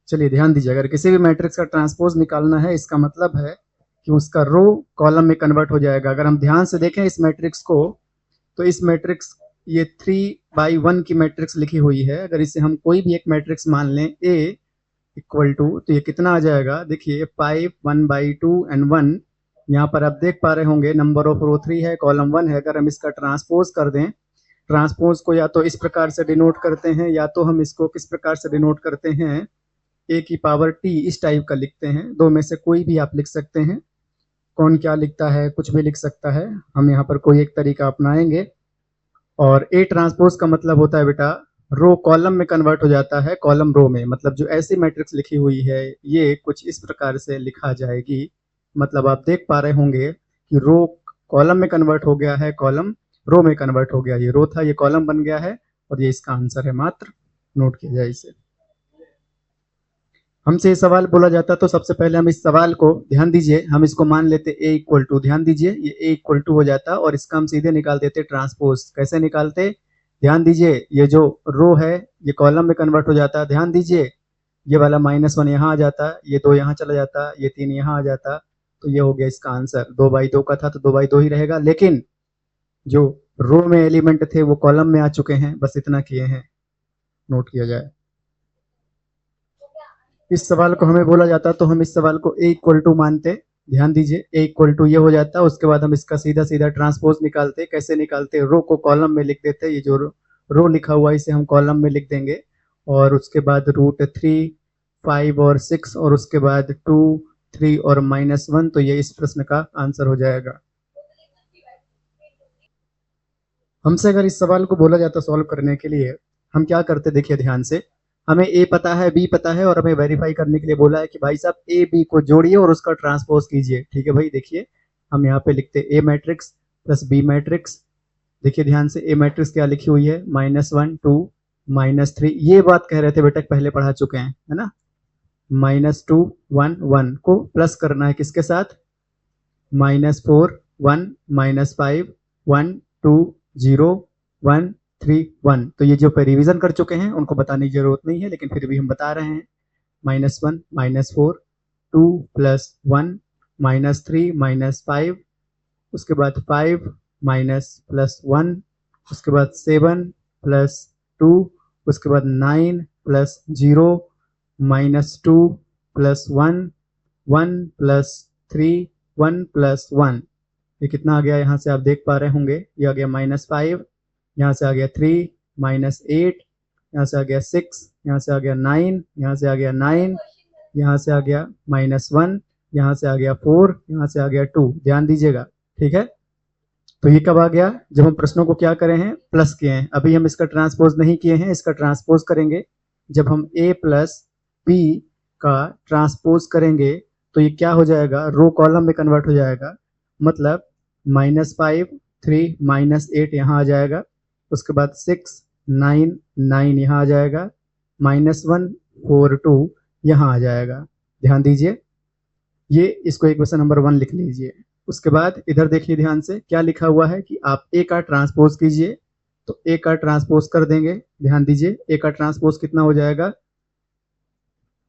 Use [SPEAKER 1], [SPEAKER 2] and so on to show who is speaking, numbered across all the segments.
[SPEAKER 1] चलिए ध्यान दीजिए, अगर किसी भी मैट्रिक्स का ट्रांसपोज निकालना है, इसका मतलब है कि उसका रो कॉलम में कन्वर्ट हो जाएगा। अगर हम ध्यान से देखें इस मैट्रिक्स को, तो इस मैट्रिक्स ये 3/1 की मैट्रिक्स लिखी हुई है। अगर इसे हम कोई भी एक मैट्रिक्स मान लें A इक्वल टू, तो ये कितना आ जाएगा, देखिए 5, 1/2 एंड 1। यहाँ पर आप देख पा रहे होंगे नंबर ऑफ रो 3 है, कॉलम 1 है। अगर हम इसका ट्रांसपोज कर दें, ट्रांसपोज को या तो इस प्रकार से डिनोट करते हैं, या तो हम इसको किस प्रकार से डिनोट करते हैं, a की पावर t, इस टाइप का लिखते हैं। दो में से कोई भी आप लिख सकते हैं। कौन क्या लिखता है, कुछ भी लिख सकता है। हम यहाँ पर कोई एक तरीका अपनाएंगे। और ए ट्रांसपोज का मतलब होता है बेटा, रो कॉलम में कन्वर्ट हो जाता है कॉलम रो में। मतलब जो ऐसी मैट्रिक्स लिखी हुई है, ये कुछ इस प्रकार से लिखा जाएगी। मतलब आप देख पा रहे होंगे कि रो कॉलम में कन्वर्ट हो गया है, कॉलम रो में कन्वर्ट हो गया। ये रो था, ये कॉलम बन गया है, और ये इसका आंसर है। मात्र नोट किया जाए इसे। हमसे ये सवाल बोला जाता, तो सबसे पहले हम इस सवाल को, ध्यान दीजिए, हम इसको मान लेते a इक्वल टू, ध्यान दीजिए ये a इक्वल टू हो जाता, और इसका हम सीधे निकाल देते ट्रांसपोज। कैसे निकालते, ध्यान दीजिए, ये जो रो है ये कॉलम में कन्वर्ट हो जाता है। ध्यान दीजिए, ये वाला -1 यहाँ आ जाता, ये 2 यहाँ चला जाता, ये 3 यहाँ आ जाता, तो ये हो गया इसका आंसर। 2/2 का था तो 2/2 ही रहेगा। लेकिन जो रो में एलिमेंट थे वो कॉलम में आ चुके हैं, बस इतना किए हैं, नोट किया जाए। इस सवाल को हमें बोला जाता, तो हम इस सवाल को a इक्वल टू मानते। ध्यान दीजिए, a इक्वल टू ये हो जाता, उसके बाद हम इसका सीधा सीधा ट्रांसपोज निकालते। कैसे निकालते, रो को कॉलम में लिख देते। ये जो रो लिखा हुआ है इसे हम कॉलम में लिख देंगे, और उसके बाद √3, 5 और 6, और उसके बाद 2, 3 और -1। तो ये इस प्रश्न का आंसर हो जाएगा। हमसे अगर इस सवाल को बोला जाता सॉल्व करने के लिए, हम क्या करते, देखिए ध्यान से, हमें a पता है, b पता है, और हमें वेरीफाई करने के लिए बोला है कि भाई साहब a b को जोड़िए और उसका ट्रांसपोज कीजिए। ठीक है भाई, देखिए हम यहाँ पे लिखते a matrix plus b matrix. देखिए ध्यान से, a मैट्रिक्स क्या लिखी हुई है, -1, 2, -3। ये बात कह रहे थे बेटा, पहले पढ़ा चुके हैं, है ना। -2, 1, 1 को प्लस करना है किसके साथ, -4, 1, -5, 1, 2, 0, 1, 3, 1। तो ये जो पे रिवीजन कर चुके हैं उनको बताने की जरूरत नहीं है, लेकिन फिर भी हम बता रहे हैं। -1, -4, 2 + 1, -3, -5, उसके बाद 5 + 1, उसके बाद 7 + 2, उसके बाद 9 + 0, -2 + 1, 1 + 3, 1 + 1। ये कितना आ गया, यहाँ से आप देख पा रहे होंगे, ये आ गया -5, यहाँ से आ गया 3, -8, यहाँ से आ गया 6, यहाँ से आ गया 9, यहाँ से आ गया 9, यहाँ से आ गया -1, यहाँ से आ गया 4, यहाँ से आ गया 2। ध्यान दीजिएगा, ठीक है। तो ये कब आ गया, जब हम प्रश्नों को क्या करें हैं, प्लस किए हैं। अभी हम इसका ट्रांसपोज नहीं किए हैं, इसका ट्रांसपोज करेंगे। जब हम a + b का ट्रांसपोज करेंगे, तो ये क्या हो जाएगा, रो कॉलम में कन्वर्ट हो जाएगा। मतलब -5, 3, -8 यहाँ आ जाएगा, उसके बाद 6, 9, 9 यहाँ आ जाएगा, -1, 4, 2 यहाँ आ जाएगा। ध्यान दीजिए, ये इसको इक्वेशन नंबर 1 लिख लीजिए। उसके बाद इधर देखिए ध्यान से, क्या लिखा हुआ है कि आप a का ट्रांसपोज कीजिए। तो a का ट्रांसपोज कर देंगे। ध्यान दीजिए, a का ट्रांसपोज कितना हो जाएगा,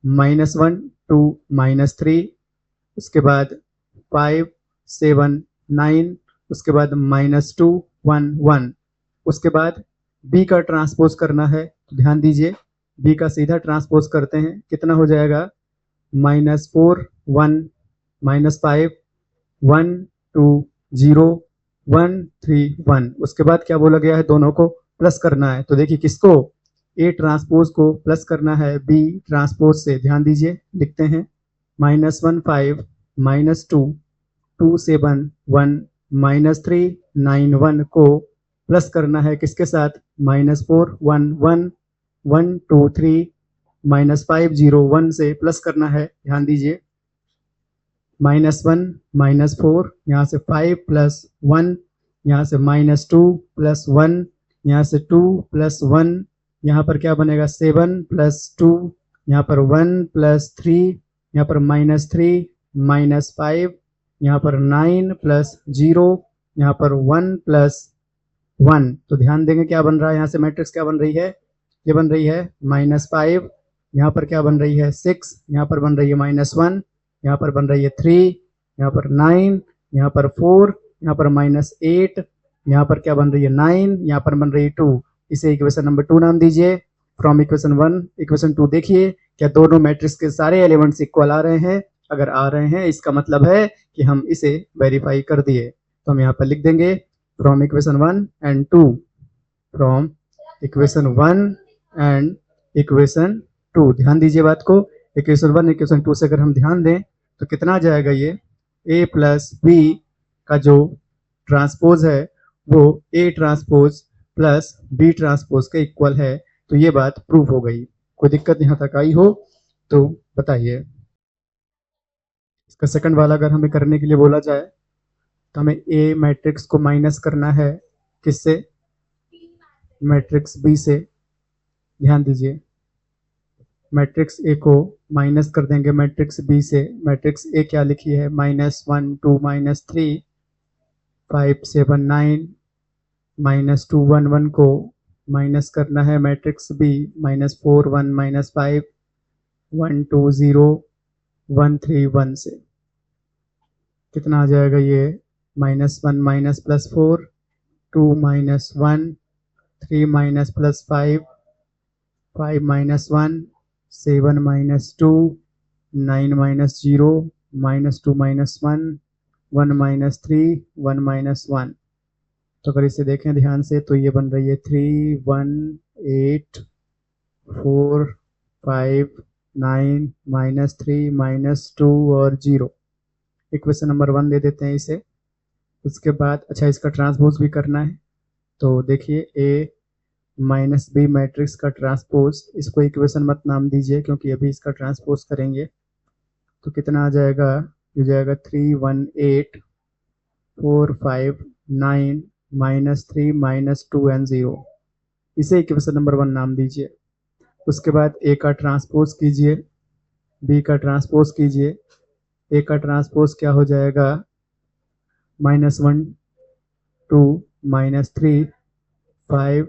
[SPEAKER 1] -1, 2, -3, उसके बाद 5, 7, 9, उसके बाद -2, 1, 1। उसके बाद b का ट्रांसपोज करना है, तो ध्यान दीजिए, b का सीधा ट्रांसपोज करते हैं। कितना हो जाएगा, -4, 1, -5, 1, 2, 0, 1, 3, 1। उसके बाद क्या बोला गया है, दोनों को प्लस करना है। तो देखिए किसको, a ट्रांसपोज को प्लस करना है b ट्रांसपोज से। ध्यान दीजिए, लिखते हैं -1, 5, -2, 2, 7, 1, -3, 9, 1 को प्लस करना है किसके साथ, -4, 1, 1, 1, 2, 3, -5, 0, 1 से प्लस करना है। ध्यान दीजिए, -1, -4, यहाँ से 5 + 1, यहाँ से -2 + 1, यहाँ से 2 + 1, यहाँ पर क्या बनेगा, 7 + 2, यहाँ पर 1 + 3, यहाँ पर -3, -5, यहाँ पर 9 + 0, यहाँ पर 1 + 1। तो ध्यान देंगे क्या बन रहा है, यहाँ से मैट्रिक्स क्या बन रही है, ये बन रही है -5, यहाँ पर क्या बन रही है 6, यहाँ पर बन रही है -1, यहाँ पर बन रही है 3, यहाँ पर 9, यहाँ पर 4, यहाँ पर -8, यहाँ पर क्या बन रही है 9, यहाँ पर बन रही है 2। इसे इक्वेशन नंबर 2 नाम दीजिए। फ्रॉम इक्वेशन 1 इक्वेशन 2 देखिए क्या दोनों मैट्रिक्स के सारे एलिमेंट्स इक्वल आ रहे हैं। अगर आ रहे हैं इसका मतलब है कि हम इसे वेरीफाई कर दिए। तो हम यहाँ पर लिख देंगे from equation 1 and 2, from equation 1 and equation 2। ध्यान दीजिए बात को, इक्वेशन 1 इक्वेशन 2 से अगर हम ध्यान दें तो कितना आ जाएगा, ये a प्लस बी का जो ट्रांसपोज है वो a transpose plus b transpose के इक्वल है। तो ये बात प्रूफ हो गई। कोई दिक्कत यहाँ तक आई हो तो बताइए। इसका सेकंड वाला अगर हमें करने के लिए बोला जाए तो हमें a मैट्रिक्स को माइनस करना है किससे, मैट्रिक्स b से। ध्यान दीजिए, मैट्रिक्स ए को माइनस कर देंगे मैट्रिक्स बी से। मैट्रिक्स ए क्या लिखी है, -1 2 -3 5 7 9, -2 1 1 को माइनस करना है मैट्रिक्स बी -4 1 -5 1 2 0 1 3 1 से। कितना आ जाएगा ये, -1 माइनस प्लस 4 2 -1 3 माइनस प्लस 5 5 -1 7 -2 9 -0 -2 -1 1 -3 1 -1। तो अगर इसे देखें ध्यान से तो ये बन रही है 3 1 8 4 5 9 -3 -2 और 0। इक्वेशन नंबर 1 दे देते हैं इसे। उसके बाद अच्छा इसका ट्रांसपोज भी करना है। तो देखिए ए माइनस बी मैट्रिक्स का ट्रांसपोज, इसको इक्वेशन मत नाम दीजिए क्योंकि अभी इसका ट्रांसपोज करेंगे। तो कितना आ जाएगा, हो जाएगा 3 1 8 4 5 9 -3 -2 एंड 0। इसे इक्वेशन नंबर 1 नाम दीजिए। उसके बाद ए का ट्रांसपोज कीजिए, बी का ट्रांसपोज कीजिए। ए का ट्रांसपोज क्या हो जाएगा, -1 2 -3 5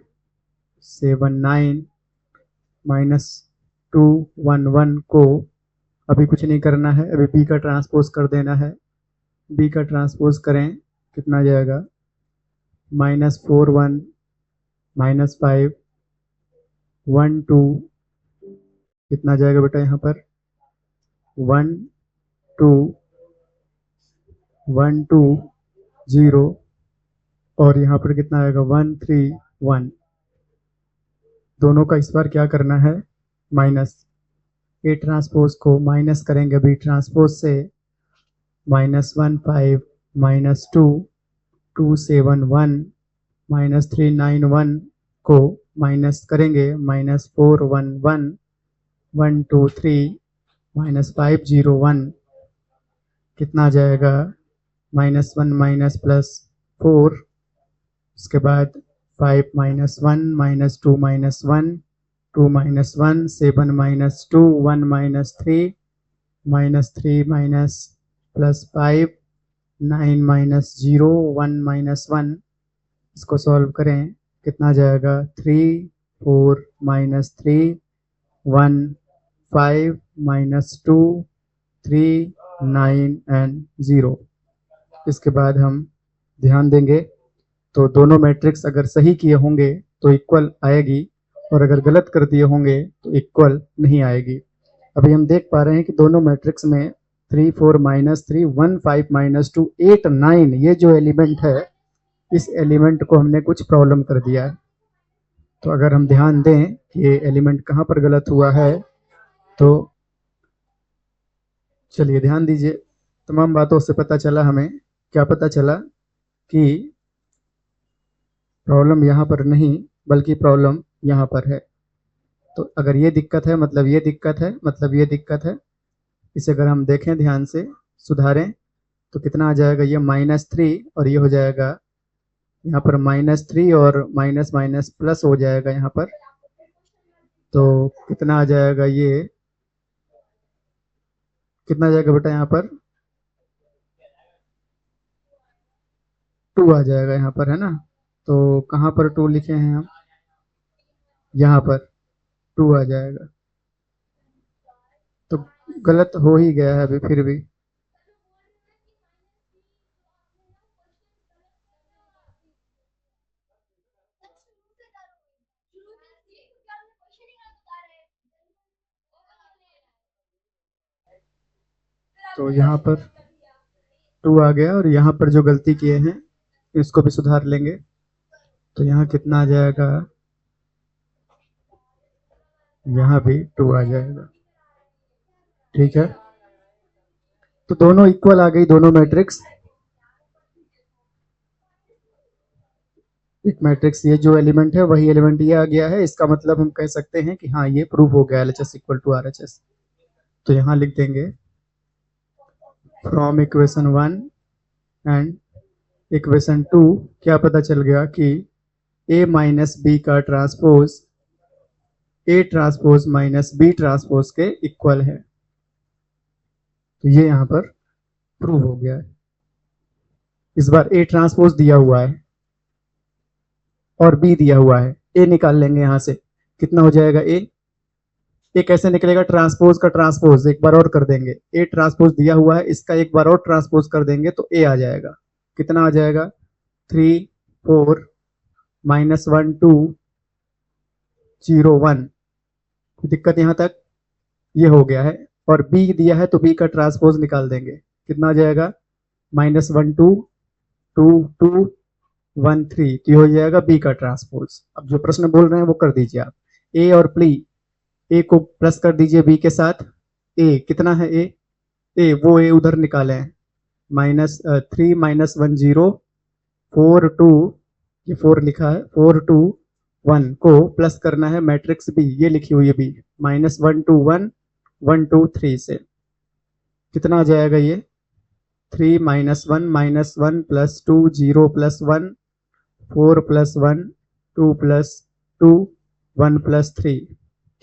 [SPEAKER 1] 7 9 -2 1 1 को अभी कुछ नहीं करना है, अभी बी का ट्रांसपोज कर देना है। बी का ट्रांसपोज करें, कितना जाएगा, -4 1 -5 1 2, कितना जाएगा बेटा यहाँ पर 1 2 1 2 0 और यहाँ पर कितना आएगा 1 3 1। दोनों का इस बार क्या करना है, माइनस। ए ट्रांसपोज को माइनस करेंगे बी ट्रांसपोज से, -1 5 -2 2 7 1 -3 9 1 को माइनस करेंगे -4 1 1 1 2 3 -5 0 1। कितना आ जाएगा, -1 माइनस प्लस 4, उसके बाद 5 -1 -2 -1 2 -1 7 -2 1 -3 -3 प्लस 5 9 -0 1 -1। इसको सॉल्व करें, कितना जाएगा 3 4 -3 1 5 -2 3 9 एंड 0। इसके बाद हम ध्यान देंगे तो दोनों मैट्रिक्स अगर सही किए होंगे तो इक्वल आएगी और अगर गलत कर दिए होंगे तो इक्वल नहीं आएगी। अभी हम देख पा रहे हैं कि दोनों मैट्रिक्स में 3 4 -3 1 5 -2 8 9 ये जो एलिमेंट है, इस एलिमेंट को हमने कुछ प्रॉब्लम कर दिया है। तो अगर हम ध्यान दें कि ये एलिमेंट कहाँ पर गलत हुआ है तो चलिए ध्यान दीजिए। तमाम बातों से पता चला, हमें क्या पता चला कि प्रॉब्लम यहाँ पर नहीं बल्कि प्रॉब्लम यहाँ पर है। तो अगर ये दिक्कत है मतलब ये दिक्कत है, मतलब ये दिक्कत है। इसे अगर हम देखें ध्यान से, सुधारें तो कितना आ जाएगा, ये -3 और ये हो जाएगा यहाँ पर -3 और माइनस माइनस प्लस हो जाएगा यहाँ पर। तो कितना आ जाएगा, ये कितना आ जाएगा बेटा, यहाँ पर 2 आ जाएगा यहाँ पर, है ना। तो कहाँ पर 2 लिखे हैं हम, यहाँ पर 2 आ जाएगा। तो गलत हो ही गया है अभी फिर भी। तो यहाँ पर 2 आ गया और यहाँ पर जो गलती किए हैं इसको भी सुधार लेंगे। तो यहाँ कितना आ जाएगा, यहाँ भी 2 आ जाएगा। ठीक है, तो दोनों इक्वल आ गई, दोनों मैट्रिक्स। एक मैट्रिक्स ये जो एलिमेंट है वही एलिमेंट ये आ गया है, इसका मतलब हम कह सकते हैं कि हाँ ये प्रूव हो गया LHS इक्वल टू RHS। तो यहाँ लिख देंगे फ्रॉम इक्वेशन 1 एंड इक्वेशन 2 क्या पता चल गया कि A माइनस बी का ट्रांसपोज A transpose minus b transpose के इक्वल है। तो ये यहाँ पर प्रूव हो गया है। इस बार A ट्रांसपोज दिया हुआ है और B दिया हुआ है, A निकाल लेंगे यहाँ से, कितना हो जाएगा A कैसे निकलेगा, ट्रांसपोज का ट्रांसपोज एक बार और कर देंगे, A ट्रांसपोज दिया हुआ है, इसका एक बार और ट्रांसपोज कर देंगे तो A आ जाएगा। कितना आ जाएगा, 3 4 -1 2 0 1। दिक्कत यहाँ तक ये हो गया है, और B दिया है तो B का ट्रांसपोज निकाल देंगे, कितना आ जाएगा, -1 2 2 2 1 3। तो ये हो जाएगा B का ट्रांसपोज। अब जो प्रश्न बोल रहे हैं वो कर दीजिए आप। A और A को प्लस कर दीजिए B के साथ। A कितना है, A वो A उधर निकाले हैं, -3 -1 0 4 2, ये 4 लिखा है, 4 2 1 को प्लस करना है मैट्रिक्स B, ये लिखी हुई है B, -1 2 1 1 2 3 से। कितना आ जाएगा ये, 3 -1 -1 + 2 0 + 1 4 + 1 2 + 2 1 + 3।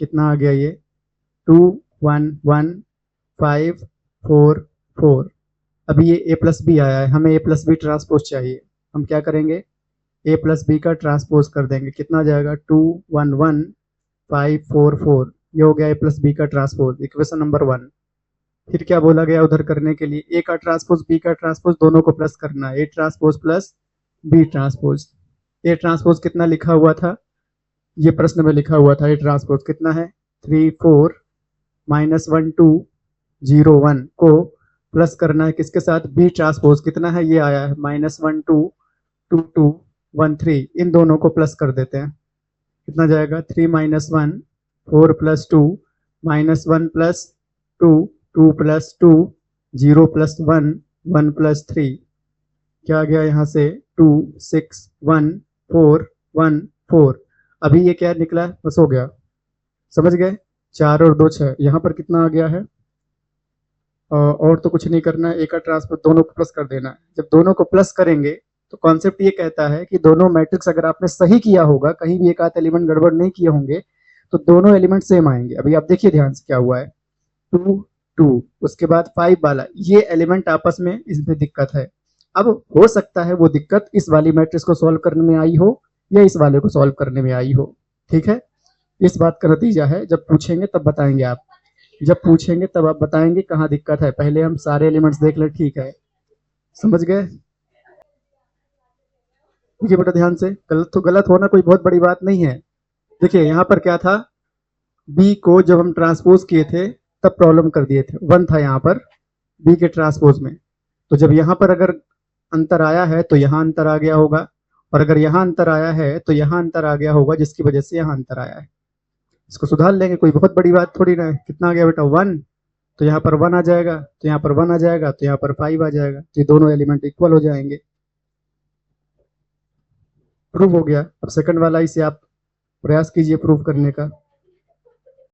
[SPEAKER 1] कितना आ गया ये, 2 1 1 5 4 4। अभी ये A प्लस बी आया है, हमें A प्लस बी ट्रांसपोज चाहिए। हम क्या करेंगे, A प्लस बी का ट्रांसपोज कर देंगे, कितना आ जाएगा, 2 1 1 5 4 4। ये हो गया A प्लस बी का ट्रांसपोज, इक्वेशन नंबर 1। फिर क्या बोला गया उधर करने के लिए, A का ट्रांसपोज B का ट्रांसपोज दोनों को प्लस करना है, A transpose plus B transpose. A transpose कितना लिखा हुआ था, ये प्रश्न में लिखा हुआ था, A ट्रांसपोज कितना है, 3 4 -1 2 0 1 को प्लस करना है किसके साथ, B ट्रांसपोज कितना है, ये आया है, -1 2 2 2 1 3। इन दोनों को प्लस कर देते हैं, कितना जाएगा, 3 -1 4 + 2 -1 + 2 2 + 2 0 + 1 1 + 3। क्या आ गया यहाँ से, 2 6 1 4 1 4। अभी ये क्या निकला, बस हो गया, समझ गए, 4 और 2 6। यहाँ पर कितना आ गया है, और तो कुछ नहीं करना है, A का ट्रांसपोज दोनों को प्लस कर देना है। जब दोनों को प्लस करेंगे तो कॉन्सेप्ट ये कहता है कि दोनों मैट्रिक्स अगर आपने सही किया होगा, कहीं भी एक आध एलिमेंट गड़बड़ नहीं किए होंगे, तो दोनों एलिमेंट सेम आएंगे। अभी आप देखिए ध्यान से क्या हुआ है, 2 2 उसके बाद 5 वाला, ये एलिमेंट आपस में, इसमें दिक्कत है। अब हो सकता है वो दिक्कत इस वाली मैट्रिक्स को सॉल्व करने में आई हो या इस वाले को सॉल्व करने में आई हो। ठीक है, इस बात का नतीजा है, जब पूछेंगे तब बताएंगे आप, जब पूछेंगे तब आप बताएंगे कहाँ दिक्कत है। पहले हम सारे एलिमेंट्स देख ले, ठीक है, समझ गए। देखिए बेटा ध्यान से, गलत तो गलत होना कोई बहुत बड़ी बात नहीं है। देखिए यहाँ पर क्या था, बी को जब हम ट्रांसपोज किए थे तब प्रॉब्लम कर दिए थे, 1 था यहाँ पर बी के ट्रांसपोज में। तो जब यहाँ पर अगर अंतर आया है तो यहाँ अंतर आ गया होगा, और अगर यहाँ अंतर आया है तो यहाँ अंतर आ गया होगा, जिसकी वजह से यहाँ अंतर आया है। इसको सुधार लेंगे, कोई बहुत बड़ी बात थोड़ी ना है। कितना आ गया बेटा, 1, तो यहाँ पर 1 आ जाएगा, तो यहाँ पर 1 आ जाएगा, तो यहाँ पर 5 आ जाएगा, तो ये दोनों एलिमेंट इक्वल हो जाएंगे। प्रूव हो गया। अब सेकंड वाला इसे आप प्रयास कीजिए प्रूव करने का।